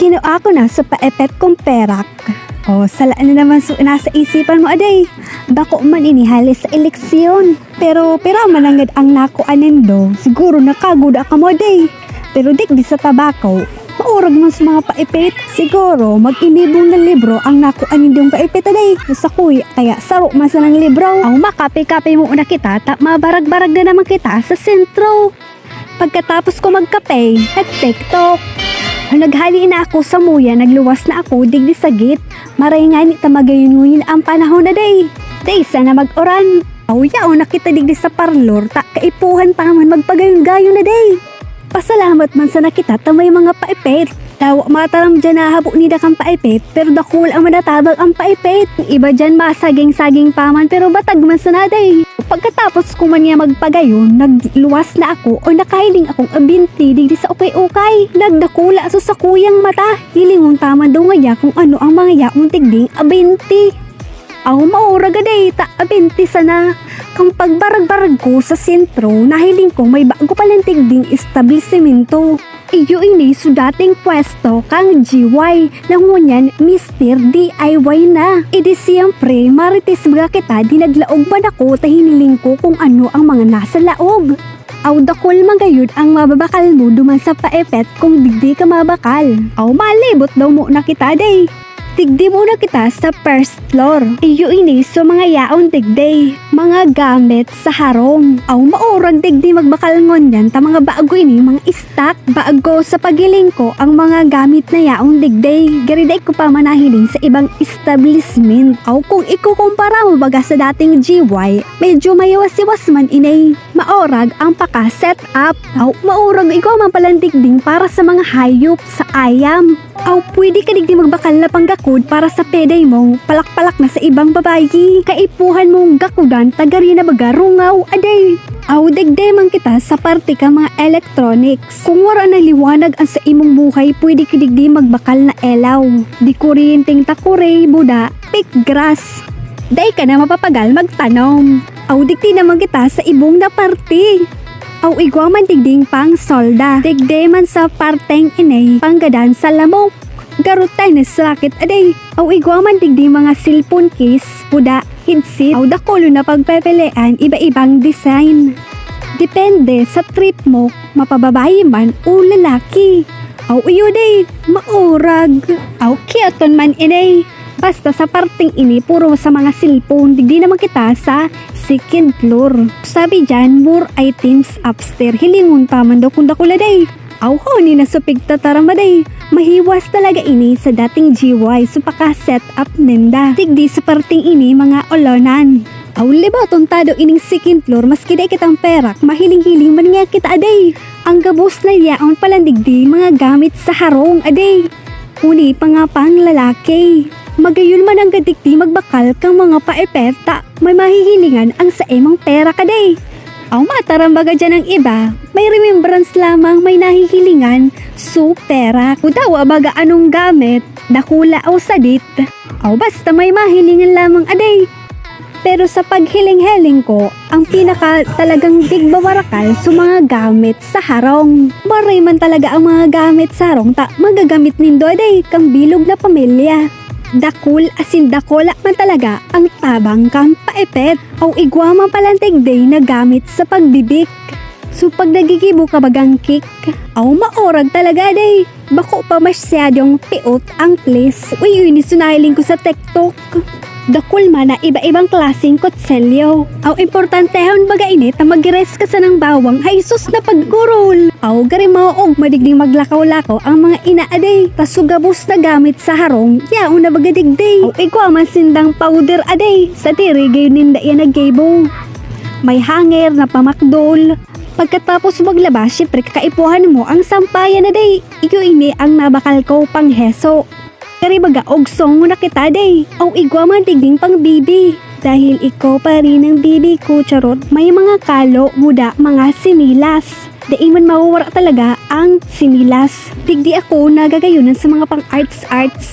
Kinuha ko na sa paepet kong perak. O, sala na naman nasa isipan mo aday. Bako man inihalis sa eleksyon. Pero manangad ang nakuanin do. Siguro nakaguda ka mo aday. Pero dik di sa tabako. Maurag mo sa mga paipit. Siguro mag-inibong ng libro ang nakuanin dong paipit aday. Sa kuya, kaya saro masa ng libro. Ang makape-kape mo una kita, mabarag-barag na naman kita sa sentro. Pagkatapos ko magkape, nag-tiktok. Naghali na ako sa muya, nagluwas na ako, digdi sagit. Maray nga ni tamagayunuin ang panahon na day. Day, sana mag-oran. Awya o nakita digdi sa parlor, kaipuhan pa man magpagayon-gayon na day. Pasalamat man sa nakita tamay mga paipit. Tawa mataram dyan na habo ni dakang paipit, pero dakul ang manatabag ang paipit. Iba dyan masaging-saging paman, pero batag man sa naday. Pagkatapos ko man niya magpagayon, nagluwas na ako o nakahiling akong abinti digdi sa ukay-ukay. Nagdakula so sa kuyang mata. Hilingon tama daw nga kung ano ang mga yaong tigding abinti. Aw maura gaday, abinti sana. Kang pagbarag-barag ko sa sentro, nahiling ko may bago palang tigding establishmento. Iyo ini so dating pwesto kang GY nang ngunyan Mr. DIY na. Idi siyempre marites mga kita dinaglaog man ako tahiniling ko kung ano ang mga nasa laog. Aw dakol magayud ang mababakal mo duman sa paepet kung digdi ka mabakal. Aw malibot daw mo na kita day. Tigdi muna kita sa first floor. Iyo ini so mga yaon tigday. Mga gamit sa harong. Aw maurag tigdi magbakal ngon yan ta mga bago ini mga stock. Bago sa pagiling ko ang mga gamit na yaon tigday. Gariday ko pa manahiling sa ibang establishment. Aw kung ikukumpara mo baga sa dating GY, medyo mayawas-iwas man inay. Maorag ang paka-set up. Aw maurag ikaw man palang tigding para sa mga hayop sa ayam. Aw pwede ka digdi magbakal na panggakod para sa peday mo, palak-palak na sa ibang babayi. Kaipuhan mong gakudan, tagari na baga rungaw, aday. Aw dagday man kita sa parte ka mga electronics. Kung wala na liwanag ang sa imong buhay, pwede ka digdi magbakal na elaw. Di kuryenteng takure, buda, pick grass. Day ka na mapapagal magtanom. Aw digdi naman kita sa ibong na parte. Aw igwa man digding pang solda. Digday man sa parteng inay, panggadan sa lamok. Garutay na sakit aday. Aw igwa man digding mga cellphone case, puda, headset. Aw dakulo na pagpepelean, iba-ibang design. Depende sa trip mo, mapababayi man o lalaki. Aw iyo day, maurag. Aw kiaton man inay. Basta sa parting ini, puro sa mga cellphone, digdi naman kita sa second floor. Sabi dyan, more items upstairs. Hilingon pa man daw kung dakula day. Aw ho, ni nasupig tatarama day. Mahiwas talaga ini sa dating GY, so paka-set up ninda. Digdi sa parting ini, mga olonan. Aw liba, tuntado ining second floor, maski day kitang perak, mahiling-hiling man nga kita aday. Ang gabos na yaon palang digdi, mga gamit sa harong aday. Uni pa nga pang lalaki. Magayon man ang gadigdi magbakal kang mga paepeta, may mahihilingan ang sa imong pera kaday. Aw matarambaga dyan ang iba, may remembrance lamang may nahihilingan, so pera. Udawa baga anong gamit, dakula o sadit. Aw basta may mahilingan lamang aday. Pero sa paghiling-hiling ko, ang pinaka talagang digbawarakal sa mga gamit sa harong. Maray man talaga ang mga gamit sa harong, magagamit nindo aday kang bilog na pamilya. Dakul asin dakola man talaga ang tabang kang paepet. Aw igwa man palang tigday na gamit sa pagbibik. So pag nagigibo ka bagang kick, aw maorag talaga day. Bako pa masyadong piot ang place. Uy nisunahiling ko sa TikTok. Dakul man na iba-ibang klaseng kutselyo. Aw importantehon baga init na mag-rest ka sa ng bawang ay sus na pagkurol. Aw gari maoog madigding maglakaw-lakaw ang mga inaaday. Tasugabos na gamit sa harong, yaon na baga digday. Aw igwa man sindang powder aday. Sa tiri gayon ninda yan naggaybo. May hanger na pamakdol. Pagkatapos maglabas, syempre kakaipuhan mo ang sampayan na day. Iyo ini ang nabakal ko pang heso. Kari baga ogsong mo na kita day. Aw igwa man digding pang bibi. Dahil ikaw pa rin ang bibi ko charot. May mga kalo, muda, mga sinilas. Dahil man mawawara talaga ang sinilas. Digdi ako nagagayunan sa mga pang arts,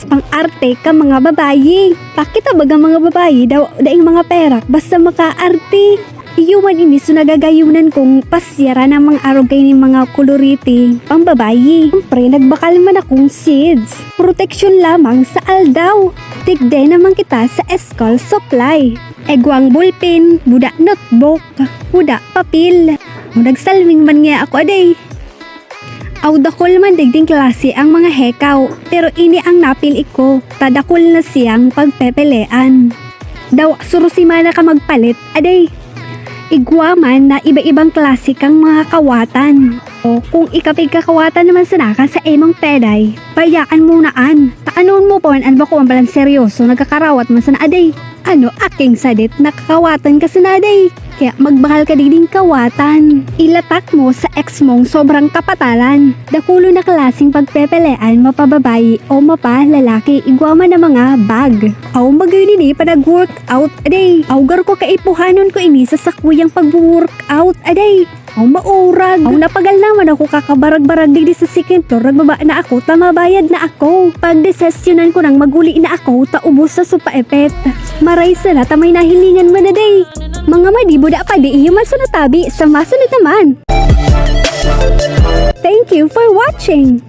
pang arte ka mga babayi. Pakita baga mga babayi daw daing mga perak basta makaarte. Iyuman ini so nagagayunan kong pasyara ng mga arogay ni mga koloriti. Pambabayi. Siyempre, nagbakal man akong seeds. Protection lamang sa aldaw. Tigday naman kita sa school supply. Egwang ballpen, buda notebook, buda papel. Nagsalming man nga ako aday. Awdakol man digding klase ang mga hekaw. Pero ini ang napili ko. Tadakol na siyang pagpepelean. Daw surusimana ka magpalit aday. Igwaman na iba-ibang klase kang mga kawatan. O kung ikapig kakawatan naman sa naka sa emang peday, bayaan munaan. Taanoon mo pa man ba ko ang balang seryoso nagkakarawat man sa naaday. Ano aking sadit nakakawatan ka sa naaday. Kaya magbahal ka digding kawatan. Ilatak mo sa ex mong sobrang kapatalan. Dakulo na klaseng pagpepelean mapababayi o mapalalaki igwaman na mga bag. Aw magayun pa nag-workout aday. Aw gar ko kaipuhanon ko ini sa sakuyang pag-workout aday. Aw maurag. Aw napagal naman ako kakabarag-barag digdi sa second floor. Nagbaba na ako, tamabayad na ako. Pag desesyonan ko nang maguli na ako, taubos sa supaepet. Maray sana tamay nahilingan man na day. Mga madibuda pa di iyon sa natabi sa masunod naman. Thank you for watching.